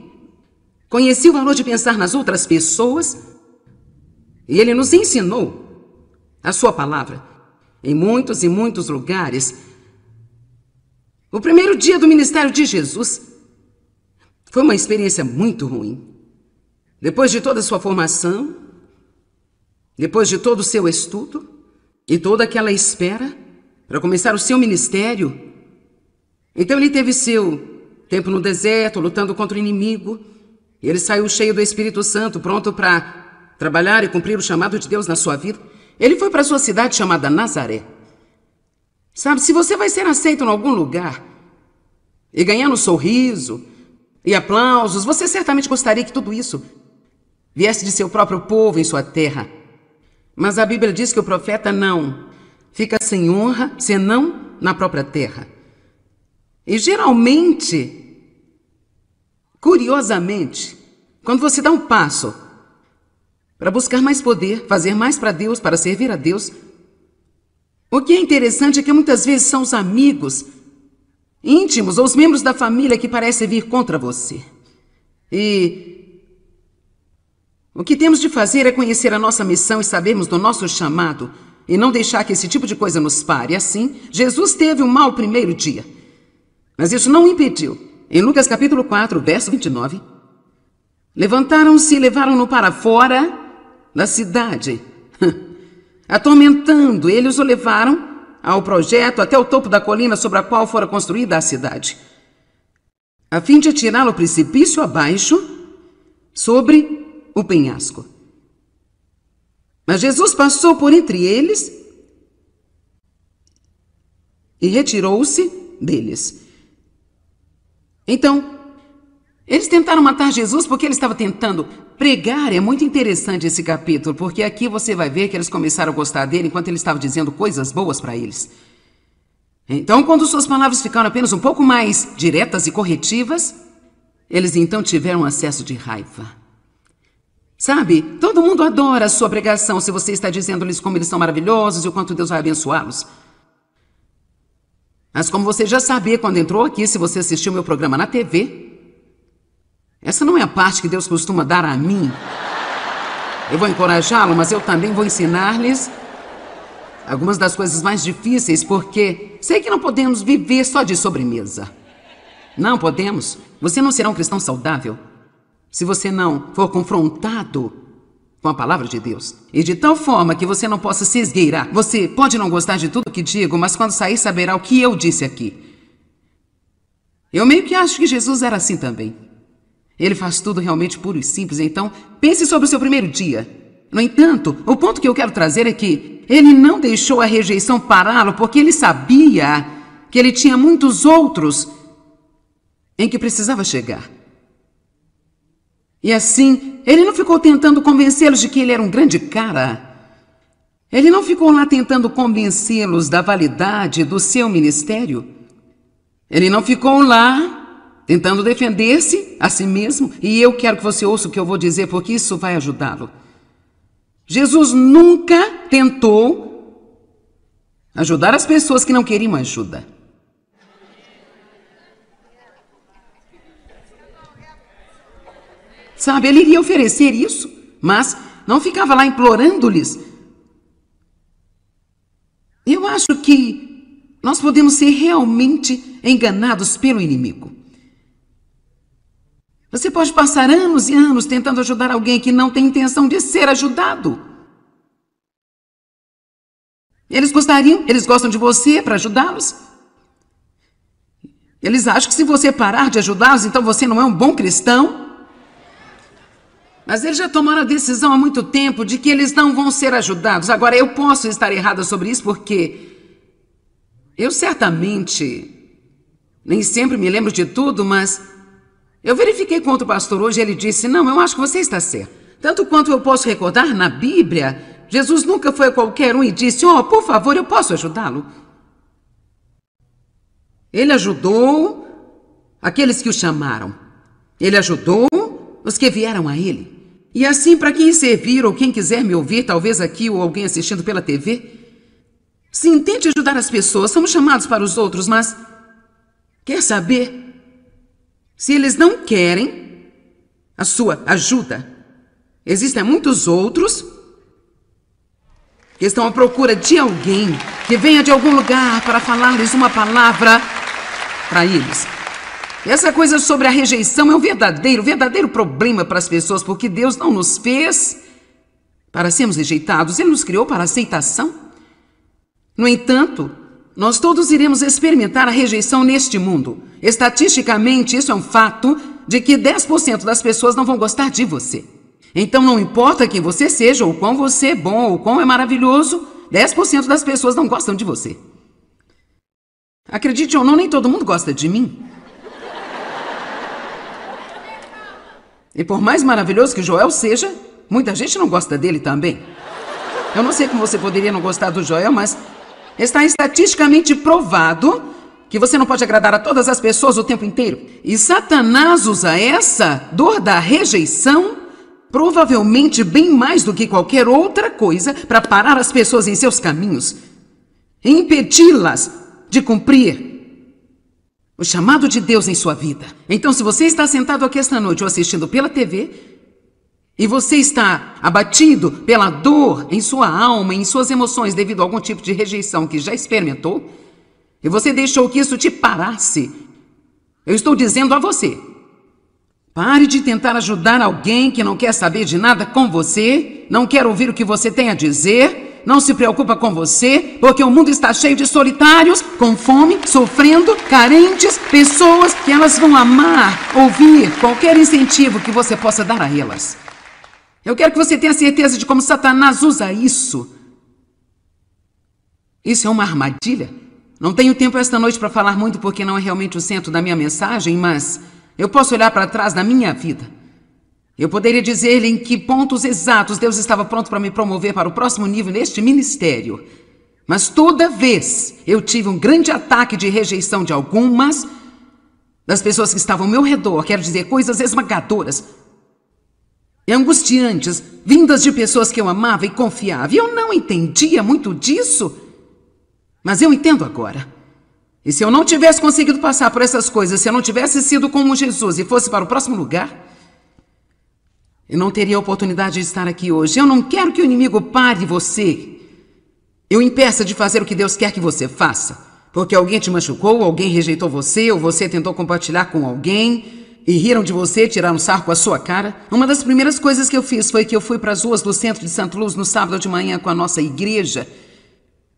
conhecia o valor de pensar nas outras pessoas e ele nos ensinou a sua palavra em muitos e muitos lugares. O primeiro dia do ministério de Jesus foi uma experiência muito ruim. Depois de toda a sua formação, depois de todo o seu estudo e toda aquela espera para começar o seu ministério, então ele teve seu tempo no deserto, lutando contra o inimigo. Ele saiu cheio do Espírito Santo, pronto para trabalhar e cumprir o chamado de Deus na sua vida. Ele foi para sua cidade chamada Nazaré. Sabe, se você vai ser aceito em algum lugar e ganhando sorriso e aplausos, você certamente gostaria que tudo isso viesse de seu próprio povo em sua terra. Mas a Bíblia diz que o profeta não fica sem honra, senão na própria terra. E geralmente, curiosamente, quando você dá um passo para buscar mais poder, fazer mais para Deus, para servir a Deus, o que é interessante é que muitas vezes são os amigos íntimos ou os membros da família que parecem vir contra você. E o que temos de fazer é conhecer a nossa missão e sabermos do nosso chamado e não deixar que esse tipo de coisa nos pare. Assim, Jesus teve um mau primeiro dia, mas isso não o impediu. Em Lucas capítulo 4, verso 29, levantaram-se e levaram-no para fora da cidade, atormentando. Eles o levaram ao projeto até o topo da colina sobre a qual fora construída a cidade, a fim de atirá-lo precipício abaixo sobre o penhasco. Mas Jesus passou por entre eles e retirou-se deles. Então, eles tentaram matar Jesus porque ele estava tentando pregar. É muito interessante esse capítulo, porque aqui você vai ver que eles começaram a gostar dele enquanto ele estava dizendo coisas boas para eles. Então, quando suas palavras ficaram apenas um pouco mais diretas e corretivas, eles então tiveram um acesso de raiva. Sabe, todo mundo adora a sua pregação se você está dizendo-lhes como eles são maravilhosos e o quanto Deus vai abençoá-los. Mas como você já sabia quando entrou aqui, se você assistiu meu programa na TV, essa não é a parte que Deus costuma dar a mim. Eu vou encorajá-lo, mas eu também vou ensinar-lhes algumas das coisas mais difíceis, porque sei que não podemos viver só de sobremesa. Não podemos. Você não será um cristão saudável se você não for confrontado com a palavra de Deus. E de tal forma que você não possa se esgueirar. Você pode não gostar de tudo que digo, mas quando sair saberá o que eu disse aqui. Eu meio que acho que Jesus era assim também. Ele faz tudo realmente puro e simples, então pense sobre o seu primeiro dia. No entanto, o ponto que eu quero trazer é que ele não deixou a rejeição pará-lo porque ele sabia que ele tinha muitos outros em que precisava chegar. E assim, ele não ficou tentando convencê-los de que ele era um grande cara. Ele não ficou lá tentando convencê-los da validade do seu ministério. Ele não ficou lá tentando defender-se a si mesmo. E eu quero que você ouça o que eu vou dizer, porque isso vai ajudá-lo. Jesus nunca tentou ajudar as pessoas que não queriam ajuda. Sabe, ele iria oferecer isso, mas não ficava lá implorando-lhes. Eu acho que nós podemos ser realmente enganados pelo inimigo. Você pode passar anos e anos tentando ajudar alguém que não tem intenção de ser ajudado. Eles gostam de você para ajudá-los. Eles acham que se você parar de ajudá-los, então você não é um bom cristão. Mas eles já tomaram a decisão há muito tempo de que eles não vão ser ajudados. Agora, eu posso estar errada sobre isso porque eu certamente nem sempre me lembro de tudo, mas eu verifiquei com outro pastor hoje e ele disse, não, eu acho que você está certo. Tanto quanto eu posso recordar, na Bíblia, Jesus nunca foi a qualquer um e disse, por favor, eu posso ajudá-lo. Ele ajudou aqueles que o chamaram. Ele ajudou os que vieram a ele. E assim, para quem servir ou quem quiser me ouvir, talvez aqui ou alguém assistindo pela TV, sim, tente ajudar as pessoas, somos chamados para os outros, mas quer saber? Se eles não querem a sua ajuda, existem muitos outros que estão à procura de alguém que venha de algum lugar para falar-lhes uma palavra para eles. Essa coisa sobre a rejeição é um verdadeiro problema para as pessoas, porque Deus não nos fez para sermos rejeitados, Ele nos criou para a aceitação. No entanto, Nós todos iremos experimentar a rejeição neste mundo. Estatisticamente, isso é um fato de que 10% das pessoas não vão gostar de você. Então, não importa quem você seja, ou quão você é bom, ou quão é maravilhoso, 10% das pessoas não gostam de você. Acredite ou não, nem todo mundo gosta de mim. E por mais maravilhoso que Joel seja, muita gente não gosta dele também. Eu não sei como você poderia não gostar do Joel, mas está estatisticamente provado que você não pode agradar a todas as pessoas o tempo inteiro. E Satanás usa essa dor da rejeição, provavelmente bem mais do que qualquer outra coisa, para parar as pessoas em seus caminhos e impedi-las de cumprir o chamado de Deus em sua vida. Então, se você está sentado aqui esta noite ou assistindo pela TV, e você está abatido pela dor em sua alma, em suas emoções, devido a algum tipo de rejeição que já experimentou, e você deixou que isso te parasse, eu estou dizendo a você, pare de tentar ajudar alguém que não quer saber de nada com você, não quer ouvir o que você tem a dizer, não se preocupa com você, porque o mundo está cheio de solitários, com fome, sofrendo, carentes, pessoas que elas vão amar ouvir qualquer incentivo que você possa dar a elas. Eu quero que você tenha certeza de como Satanás usa isso. Isso é uma armadilha. Não tenho tempo esta noite para falar muito porque não é realmente o centro da minha mensagem, mas eu posso olhar para trás da minha vida. Eu poderia dizer-lhe em que pontos exatos Deus estava pronto para me promover para o próximo nível neste ministério. Mas toda vez eu tive um grande ataque de rejeição de algumas das pessoas que estavam ao meu redor, quero dizer, coisas esmagadoras e angustiantes, vindas de pessoas que eu amava e confiava. E eu não entendia muito disso, mas eu entendo agora. E se eu não tivesse conseguido passar por essas coisas, se eu não tivesse sido como Jesus e fosse para o próximo lugar, eu não teria a oportunidade de estar aqui hoje. Eu não quero que o inimigo pare você. Eu impeça de fazer o que Deus quer que você faça. Porque alguém te machucou, alguém rejeitou você, ou você tentou compartilhar com alguém e riram de você, tiraram sarro com a sua cara. Uma das primeiras coisas que eu fiz foi que eu fui para as ruas do centro de Santa Luz no sábado de manhã com a nossa igreja,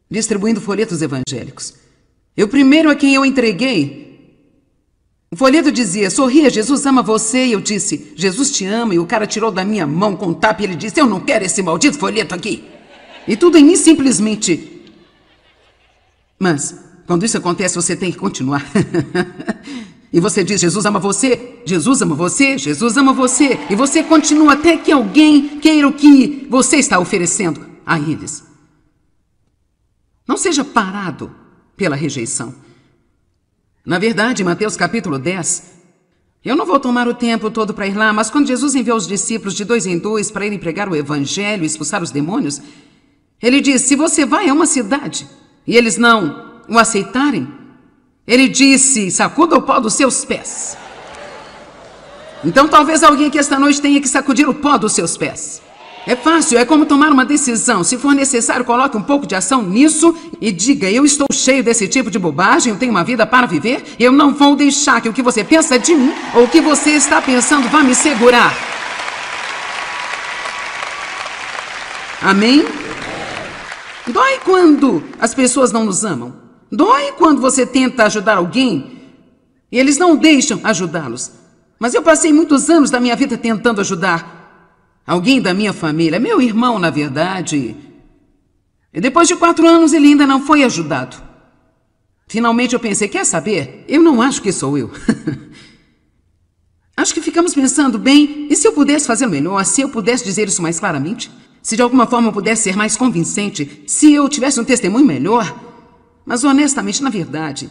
distribuindo folhetos evangélicos. O primeiro a quem eu entreguei, o folheto dizia, sorria, Jesus ama você. E eu disse, Jesus te ama. E o cara tirou da minha mão com um tapa e ele disse, eu não quero esse maldito folheto aqui. E tudo em mim simplesmente. Mas, quando isso acontece, você tem que continuar. E você diz, Jesus ama você, Jesus ama você, Jesus ama você. E você continua até que alguém queira o que você está oferecendo a eles. Não seja parado pela rejeição. Na verdade, Mateus capítulo 10, eu não vou tomar o tempo todo para ir lá, mas quando Jesus enviou os discípulos de 2 em 2 para irem pregar o evangelho e expulsar os demônios, ele disse, se você vai a uma cidade e eles não o aceitarem, ele disse, sacuda o pó dos seus pés. Então talvez alguém aqui esta noite tenha que sacudir o pó dos seus pés. É fácil, é como tomar uma decisão. Se for necessário, coloque um pouco de ação nisso e diga, eu estou cheio desse tipo de bobagem, eu tenho uma vida para viver, eu não vou deixar que o que você pensa de mim ou o que você está pensando vá me segurar. Amém? Dói quando as pessoas não nos amam. Dói quando você tenta ajudar alguém e eles não deixam ajudá-los. Mas eu passei muitos anos da minha vida tentando ajudar alguém da minha família, meu irmão, na verdade. E depois de 4 anos ele ainda não foi ajudado. Finalmente eu pensei, quer saber? Eu não acho que sou eu. Acho que ficamos pensando, bem, e se eu pudesse fazer melhor, se eu pudesse dizer isso mais claramente? Se de alguma forma eu pudesse ser mais convincente, se eu tivesse um testemunho melhor? Mas honestamente, na verdade,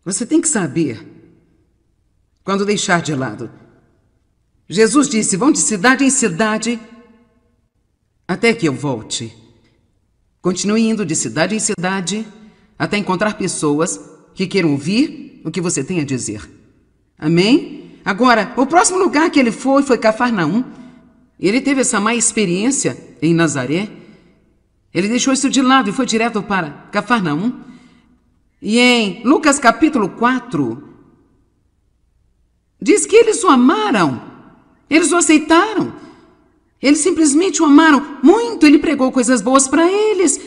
você tem que saber quando deixar de lado. Jesus disse, vão de cidade em cidade até que eu volte. Continue indo de cidade em cidade até encontrar pessoas que queiram ouvir o que você tem a dizer. Amém? Agora, o próximo lugar que ele foi Cafarnaum. Ele teve essa má experiência em Nazaré. Ele deixou isso de lado e foi direto para Cafarnaum. E em Lucas capítulo 4, diz que eles o amaram. Eles o aceitaram. Eles simplesmente o amaram muito. Ele pregou coisas boas para eles.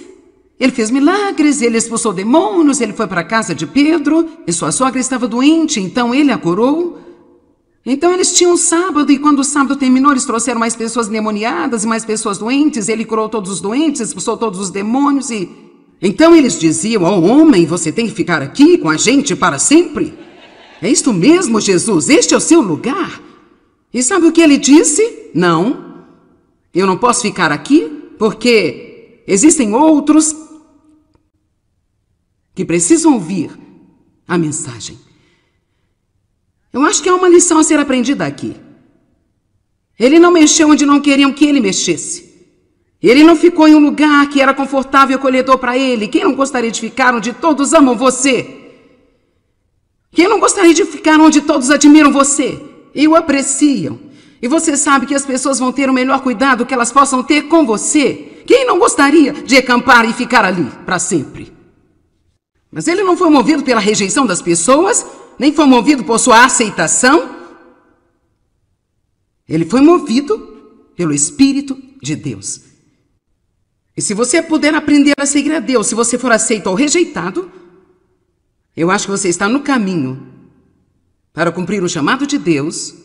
Ele fez milagres, ele expulsou demônios, ele foi para a casa de Pedro, e sua sogra estava doente, então ele a curou. Então eles tinham um sábado, e quando o sábado terminou, eles trouxeram mais pessoas endemoniadas e mais pessoas doentes, ele curou todos os doentes, expulsou todos os demônios, e... Então eles diziam, ó homem, você tem que ficar aqui com a gente para sempre? É isto mesmo, Jesus, este é o seu lugar. E sabe o que ele disse? Não, eu não posso ficar aqui, porque existem outros que precisam ouvir a mensagem. Eu acho que há uma lição a ser aprendida aqui. Ele não mexeu onde não queriam que ele mexesse. Ele não ficou em um lugar que era confortável e acolhedor para ele. Quem não gostaria de ficar onde todos amam você? Quem não gostaria de ficar onde todos admiram você e o apreciam? E você sabe que as pessoas vão ter o melhor cuidado que elas possam ter com você. Quem não gostaria de acampar e ficar ali para sempre? Mas ele não foi movido pela rejeição das pessoas, nem foi movido por sua aceitação. Ele foi movido pelo Espírito de Deus. E se você puder aprender a seguir a Deus, se você for aceito ou rejeitado, eu acho que você está no caminho para cumprir o chamado de Deus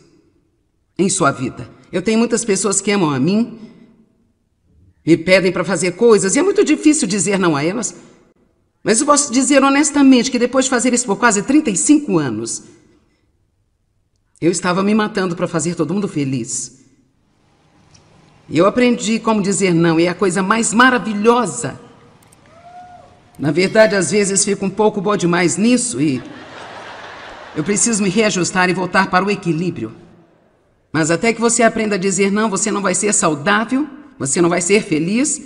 em sua vida. Eu tenho muitas pessoas que amam a mim, me pedem para fazer coisas, e é muito difícil dizer não a elas. Mas eu posso dizer honestamente que depois de fazer isso por quase 35 anos, eu estava me matando para fazer todo mundo feliz. E eu aprendi como dizer não, e é a coisa mais maravilhosa. Na verdade, às vezes fico um pouco boa demais nisso e eu preciso me reajustar e voltar para o equilíbrio. Mas até que você aprenda a dizer não, você não vai ser saudável, você não vai ser feliz,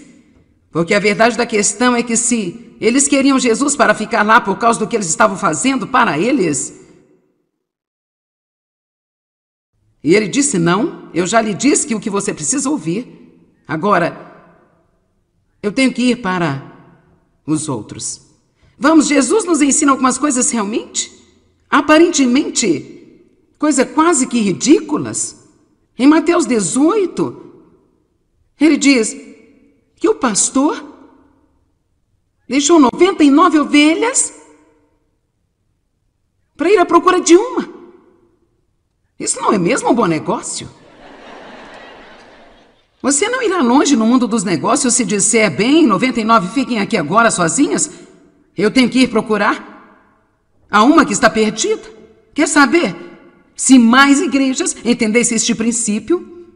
porque a verdade da questão é que se eles queriam Jesus para ficar lá por causa do que eles estavam fazendo para eles, e ele disse não, eu já lhe disse que o que você precisa ouvir. Agora, eu tenho que ir para os outros. Vamos, Jesus nos ensina algumas coisas realmente, aparentemente, coisas quase que ridículas. Em Mateus 18, ele diz que o pastor deixou 99 ovelhas para ir à procura de uma. Isso não é mesmo um bom negócio? Você não irá longe no mundo dos negócios se disser, bem, 99 fiquem aqui agora sozinhas. Eu tenho que ir procurar a uma que está perdida. Quer saber? Se mais igrejas entendessem este princípio,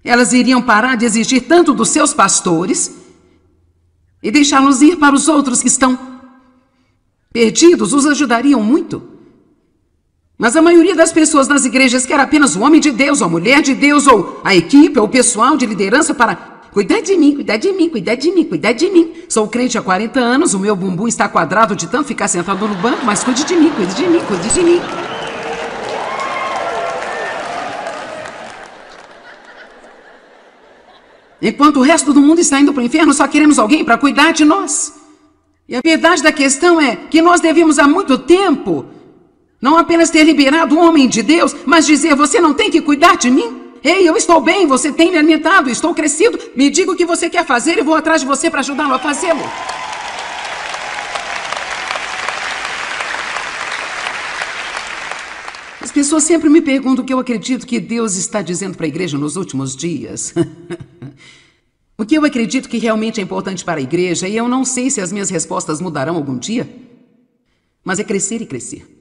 elas iriam parar de exigir tanto dos seus pastores e deixá-los ir para os outros que estão perdidos, os ajudariam muito. Mas a maioria das pessoas nas igrejas quer apenas o homem de Deus, ou a mulher de Deus, ou a equipe, ou o pessoal de liderança para cuidar de mim, cuidar de mim, cuidar de mim, cuidar de mim. Sou crente há 40 anos, o meu bumbum está quadrado de tanto ficar sentado no banco, mas cuide de mim, cuide de mim, cuide de mim. Enquanto o resto do mundo está indo para o inferno, só queremos alguém para cuidar de nós. E a verdade da questão é que nós devíamos há muito tempo não apenas ter liberado o homem de Deus, mas dizer, você não tem que cuidar de mim? Ei, eu estou bem, você tem me alimentado, estou crescido, me diga o que você quer fazer e vou atrás de você para ajudá-lo a fazê-lo. As pessoas sempre me perguntam o que eu acredito que Deus está dizendo para a igreja nos últimos dias. O que eu acredito que realmente é importante para a igreja, e eu não sei se as minhas respostas mudarão algum dia, mas é crescer e crescer.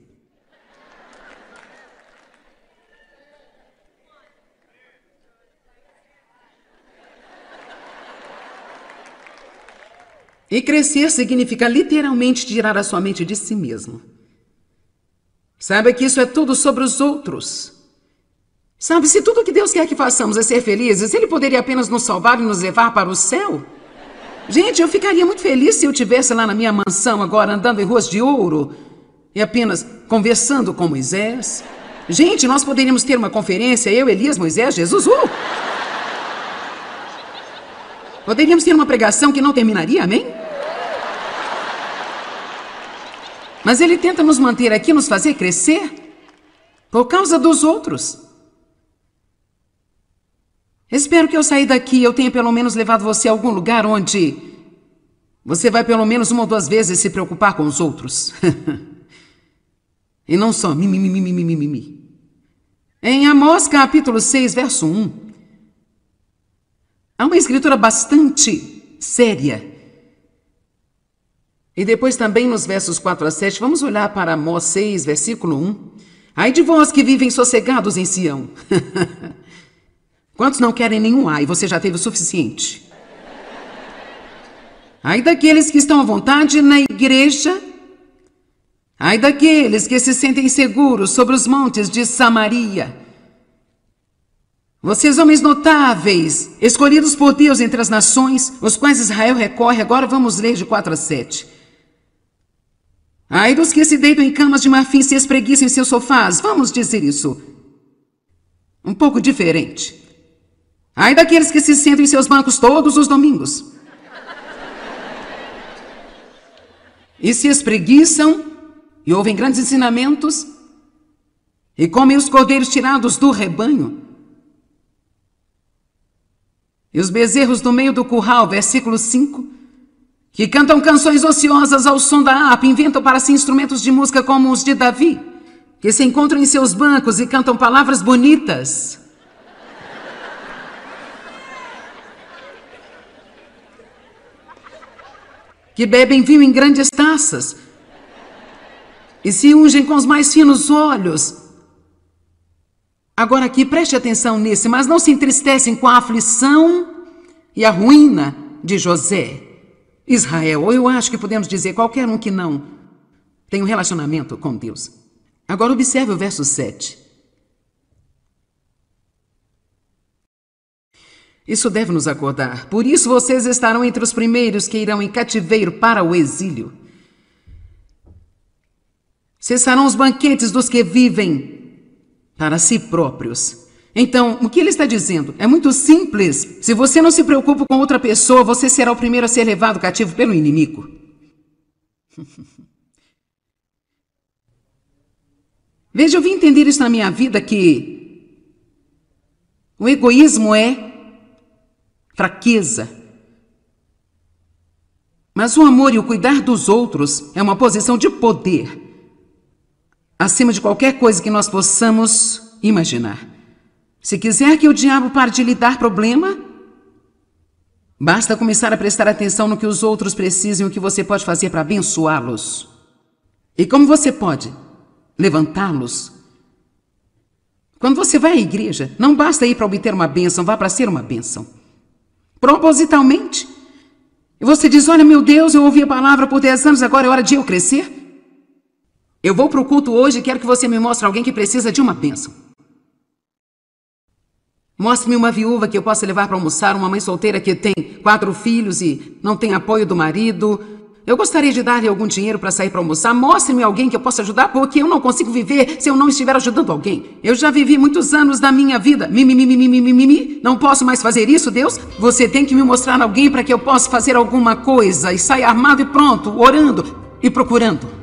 E crescer significa literalmente tirar a sua mente de si mesmo. Saiba que isso é tudo sobre os outros. Sabe, se tudo o que Deus quer que façamos é ser felizes, Ele poderia apenas nos salvar e nos levar para o céu? Gente, eu ficaria muito feliz se eu estivesse lá na minha mansão agora, andando em ruas de ouro e apenas conversando com Moisés. Gente, nós poderíamos ter uma conferência, eu, Elias, Moisés, Jesus, Poderíamos ter uma pregação que não terminaria, amém? Mas Ele tenta nos manter aqui, nos fazer crescer, por causa dos outros. Espero que ao sair daqui eu tenha pelo menos levado você a algum lugar onde Você vai pelo menos 1 ou 2 vezes se preocupar com os outros. E não só mimimi. Em Amós capítulo 6, verso 1, há uma escritura bastante séria. E depois também nos versos 4 a 7, vamos olhar para Amós 6, versículo 1. Ai de vós que vivem sossegados em Sião. Quantos não querem nenhum ai? Você já teve o suficiente. Ai daqueles que estão à vontade na igreja. Ai daqueles que se sentem seguros sobre os montes de Samaria. Vocês, homens notáveis, escolhidos por Deus entre as nações, os quais Israel recorre. Agora vamos ler de 4 a 7. Ai dos que se deitam em camas de marfim e se espreguiçam em seus sofás. Vamos dizer isso um pouco diferente. Ai daqueles que se sentam em seus bancos todos os domingos e se espreguiçam e ouvem grandes ensinamentos e comem os cordeiros tirados do rebanho e os bezerros no meio do curral, versículo 5, que cantam canções ociosas ao som da harpa, inventam para si instrumentos de música como os de Davi, que se encontram em seus bancos e cantam palavras bonitas. Que bebem vinho em grandes taças e se ungem com os mais finos óleos. Agora aqui, preste atenção nisso, mas não se entristecem com a aflição e a ruína de José. Israel, ou eu acho que podemos dizer qualquer um que não tem um relacionamento com Deus. Agora observe o verso 7. Isso deve nos acordar. Por isso vocês estarão entre os primeiros que irão em cativeiro para o exílio. Cessarão os banquetes dos que vivem para si próprios. Então, o que ele está dizendo? É muito simples. Se você não se preocupa com outra pessoa, você será o primeiro a ser levado cativo pelo inimigo. Veja, eu vim entender isso na minha vida, que o egoísmo é fraqueza. Mas o amor e o cuidar dos outros é uma posição de poder acima de qualquer coisa que nós possamos imaginar. Se quiser que o diabo pare de lhe dar problema, basta começar a prestar atenção no que os outros precisam e o que você pode fazer para abençoá-los. E como você pode levantá-los. Quando você vai à igreja, não basta ir para obter uma bênção, vá para ser uma bênção. Propositalmente. E você diz, olha, meu Deus, eu ouvi a palavra por 10 anos, agora é hora de eu crescer. Eu vou para o culto hoje e quero que você me mostre alguém que precisa de uma bênção. Mostre-me uma viúva que eu possa levar para almoçar, uma mãe solteira que tem 4 filhos e não tem apoio do marido. Eu gostaria de dar-lhe algum dinheiro para sair para almoçar. Mostre-me alguém que eu possa ajudar, porque eu não consigo viver se eu não estiver ajudando alguém. Eu já vivi muitos anos da minha vida. Não posso mais fazer isso, Deus? Você tem que me mostrar alguém para que eu possa fazer alguma coisa e sair armado e pronto, orando e procurando.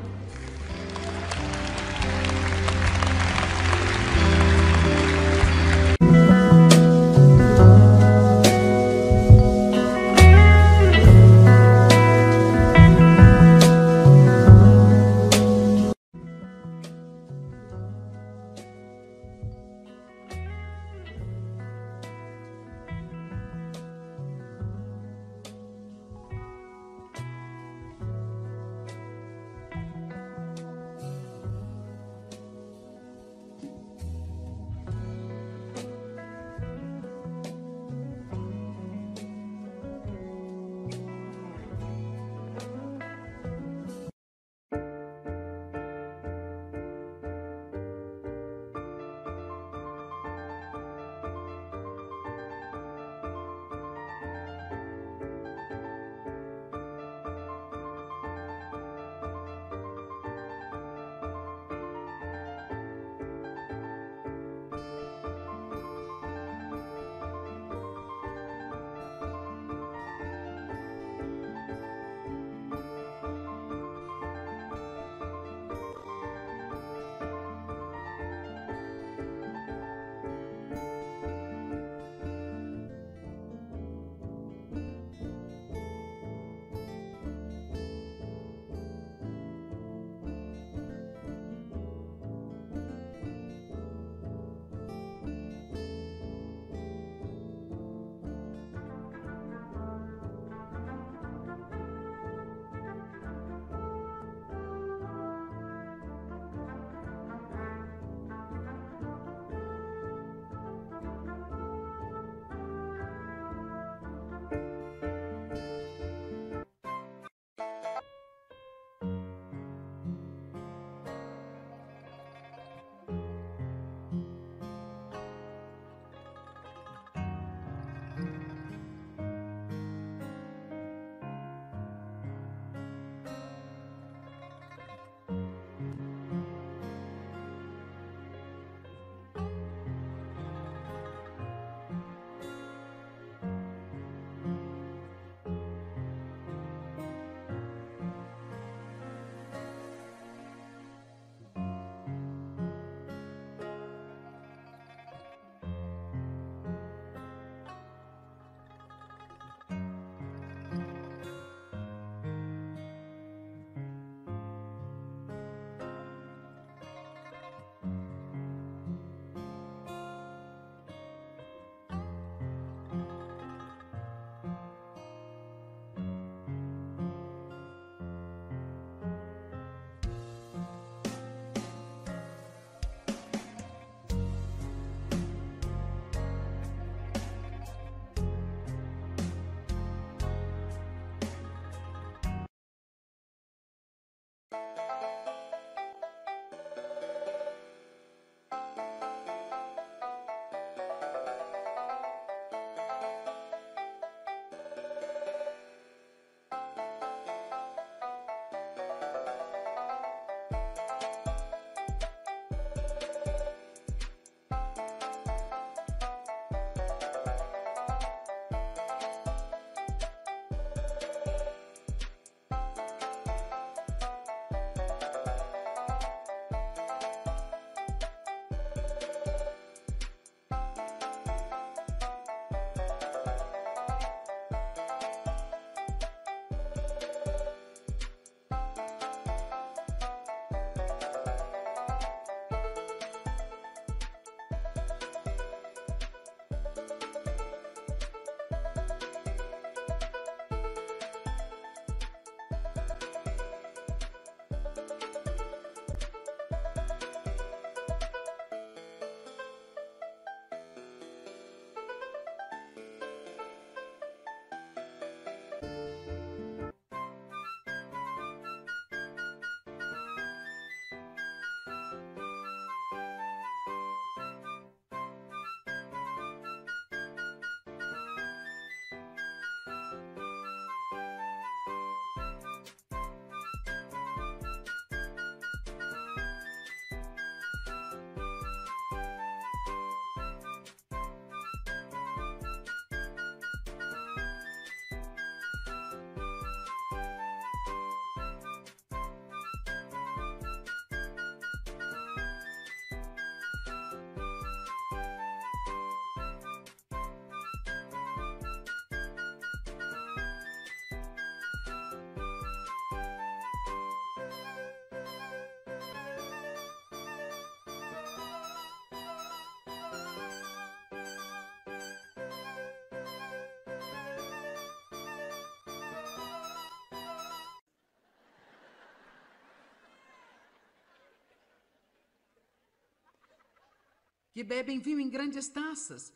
que bebem vinho em grandes taças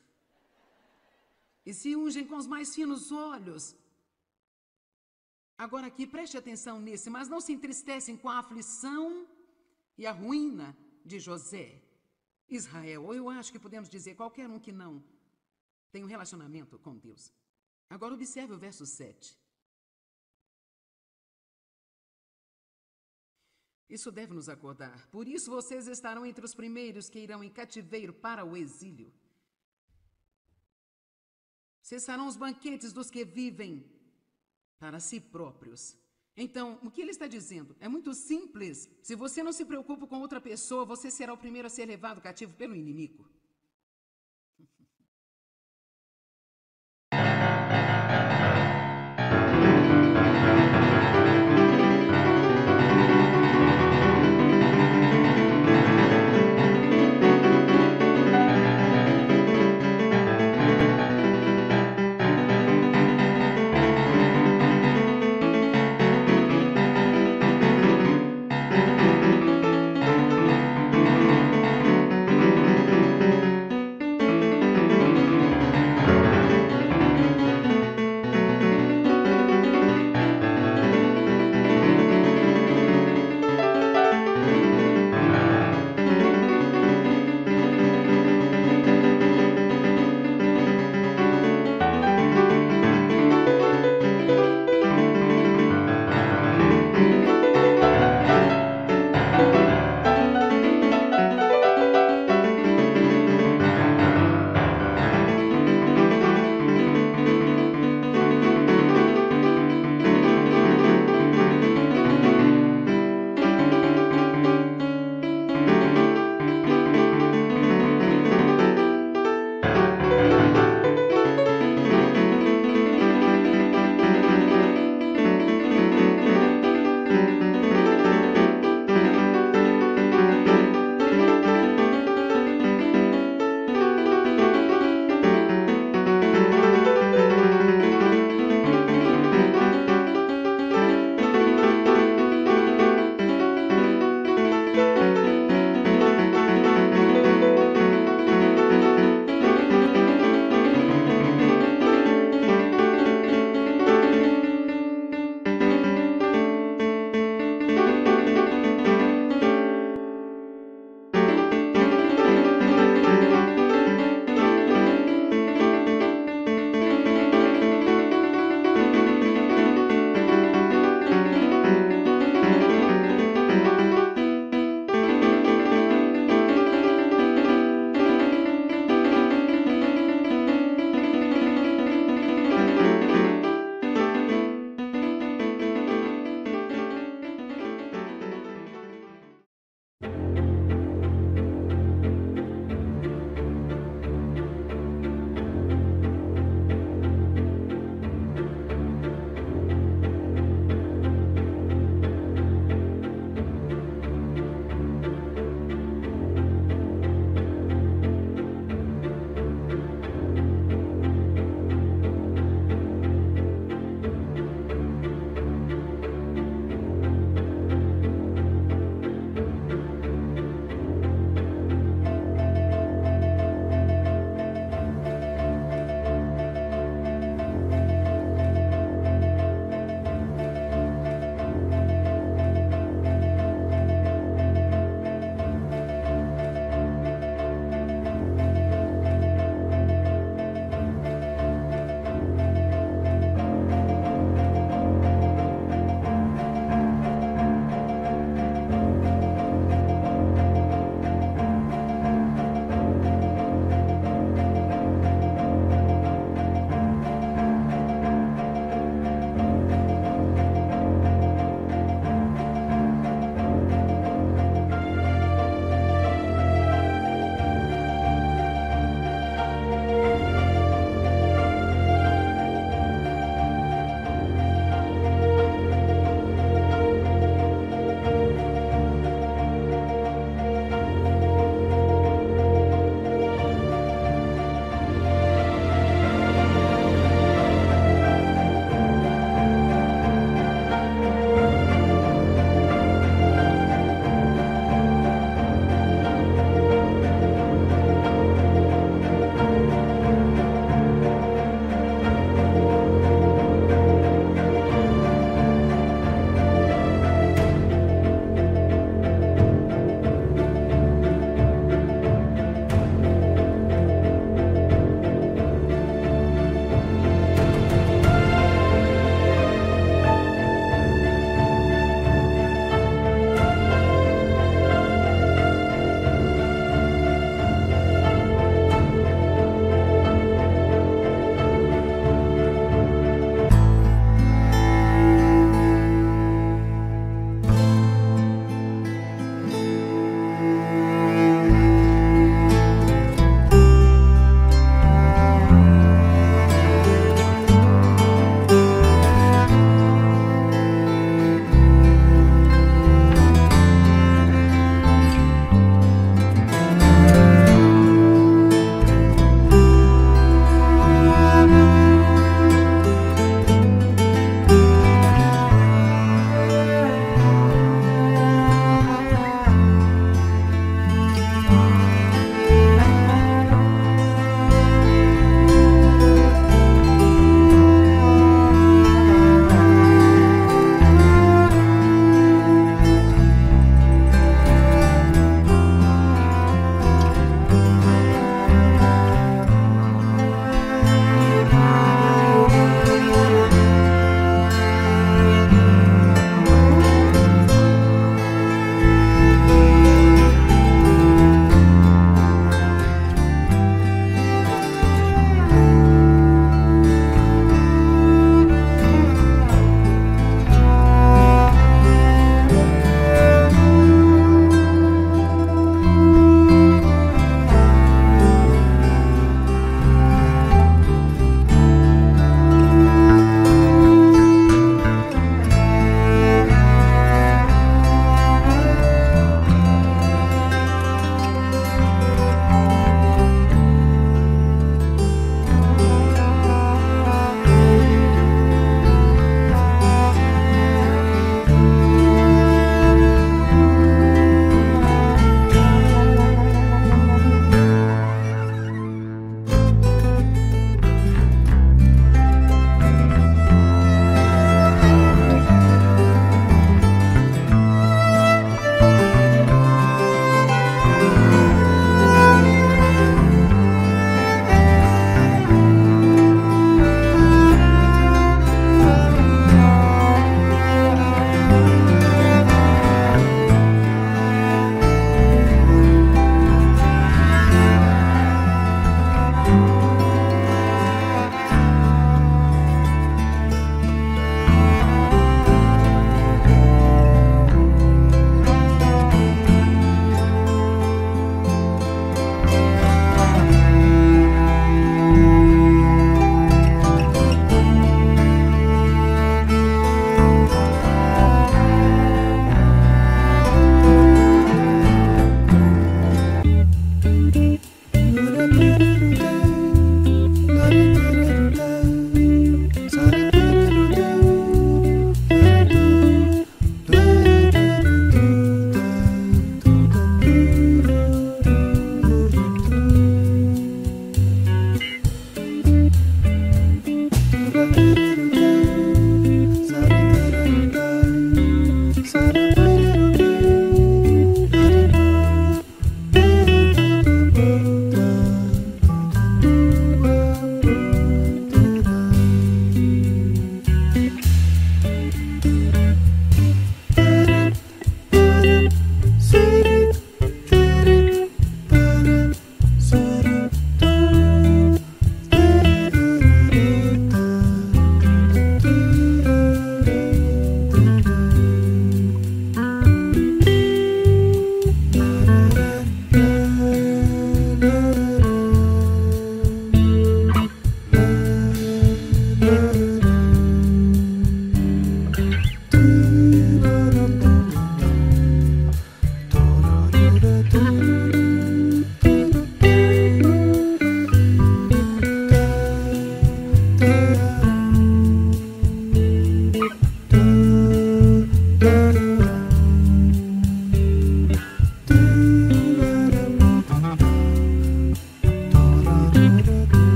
e se ungem com os mais finos óleos. Agora aqui, preste atenção nisso, mas não se entristecem com a aflição e a ruína de José. Israel, ou eu acho que podemos dizer qualquer um que não tem um relacionamento com Deus. Agora observe o verso 7. Isso deve nos acordar. Por isso vocês estarão entre os primeiros que irão em cativeiro para o exílio. Cessarão os banquetes dos que vivem para si próprios. Então, o que ele está dizendo? É muito simples. Se você não se preocupa com outra pessoa, você será o primeiro a ser levado cativo pelo inimigo.